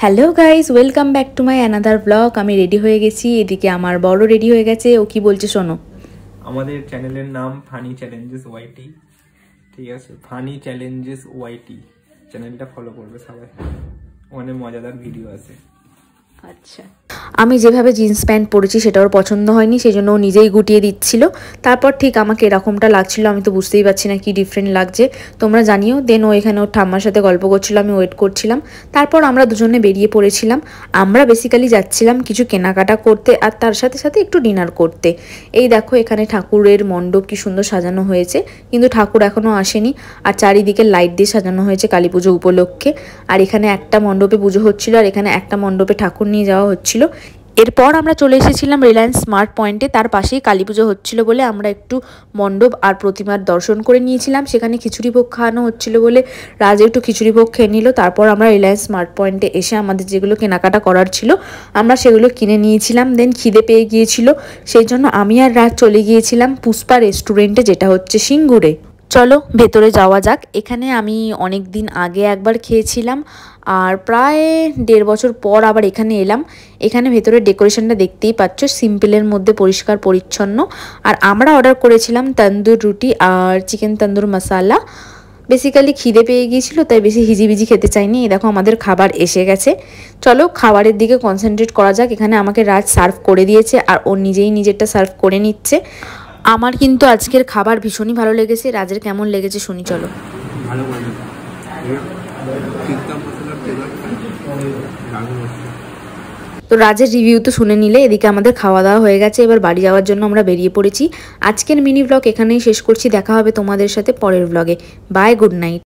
Hello guys, welcome back to my another blog. আমি ready হয়ে গেছি, এদিকে আমার বড় রেডি হয়ে গেছে। ও কি বলছে শোনো। আমাদের চ্যানেলের নাম ফানি চ্যালেঞ্জেস ওয়াইটি, ঠিক আছে? ফানি চ্যালেঞ্জেস ওয়াইটি চ্যানেলটা ফলো করবে সবাই, অনেক মজাদার ভিডিও আছে। আচ্ছা, আমি যেভাবে জিন্স প্যান্ট পরেছি সেটা ওর পছন্দ হয়নি, সেই জন্য ও নিজেই গুটিয়ে দিচ্ছিল। তারপর ঠিক আমাকে এরকমটা লাগছিল, আমি তো বুঝতেই পারছি না কি ডিফারেন্ট লাগছে, তোমরা জানিও। দেন ও এখানে ওর ঠাম্মার সাথে গল্প করছিল, আমি ওয়েট করছিলাম। তারপর আমরা দুজনে বেরিয়ে পড়েছিলাম। আমরা বেসিক্যালি যাচ্ছিলাম কিছু কেনাকাটা করতে, আর তার সাথে সাথে একটু ডিনার করতে। এই দেখো এখানে ঠাকুরের মণ্ডপ কি সুন্দর সাজানো হয়েছে, কিন্তু ঠাকুর এখনও আসেনি। আর চারিদিকে লাইট দিয়ে সাজানো হয়েছে কালী পুজো উপলক্ষে। আর এখানে একটা মণ্ডপে পুজো হচ্ছিল, আর এখানে একটা মণ্ডপে ঠাকুর নিয়ে যাওয়া হচ্ছিল। এরপর আমরা চলে এসেছিলাম রিলায়েন্স স্মার্ট পয়েন্টে। তার পাশেই কালী পুজো হচ্ছিল বলে আমরা একটু মণ্ডপ আর প্রতিমার দর্শন করে নিয়েছিলাম। সেখানে খিচুড়ি ভোগ খাওয়ানো হচ্ছিল বলে রাজ একটু খিচুড়ি ভোগ খেয়ে নিল। তারপর আমরা রিলায়েন্স স্মার্ট পয়েন্টে এসে আমাদের যেগুলো কেনাকাটা করার ছিল আমরা সেগুলো কিনে নিয়েছিলাম। দেন খিদে পেয়ে গিয়েছিল, সেই জন্য আমি আর রাজ চলে গিয়েছিলাম পুষ্পা রেস্টুরেন্টে, যেটা হচ্ছে সিঙ্গুরে। চলো ভেতরে যাওয়া যাক। এখানে আমি অনেক দিন আগে একবার খেয়েছিলাম, আর প্রায় 1.5 বছর পর আবার এখানে এলাম। এখানে ভেতরের ডেকোরেশনটা দেখতেই পাচ্ছ, সিম্পলের মধ্যে পরিষ্কার পরিচ্ছন্ন। আর আমরা অর্ডার করেছিলাম তন্দুর রুটি আর চিকেন তন্দুর মশালা। বেসিক্যালি খিদে পেয়ে গিয়েছিল, তাই বেশি হিজিবিজি খেতে চাইনি। এই দেখো আমাদের খাবার এসে গেছে। চলো খাবারের দিকে কনসেন্ট্রেট করা যাক। এখানে আমাকে রাজ সার্ভ করে দিয়েছে, আর ও নিজেই নিজেরটা সার্ভ করে নিচ্ছে। আমার কিন্তু আজকের খাবার ভীষণই ভালো লেগেছে। রাজের কেমন লেগেছে শুনি চলো। ভালো তো রাজের রিভিউ তো শুনে নিলে, এদিকে আমাদের খাওয়া দাওয়া হয়ে গেছে। এবার বাড়ি যাওয়ার জন্য আমরা বেরিয়ে পড়েছি। আজকের মিনি ব্লগ এখানেই শেষ করছি। দেখা হবে তোমাদের সাথে পরের ব্লগে। Bye, good night.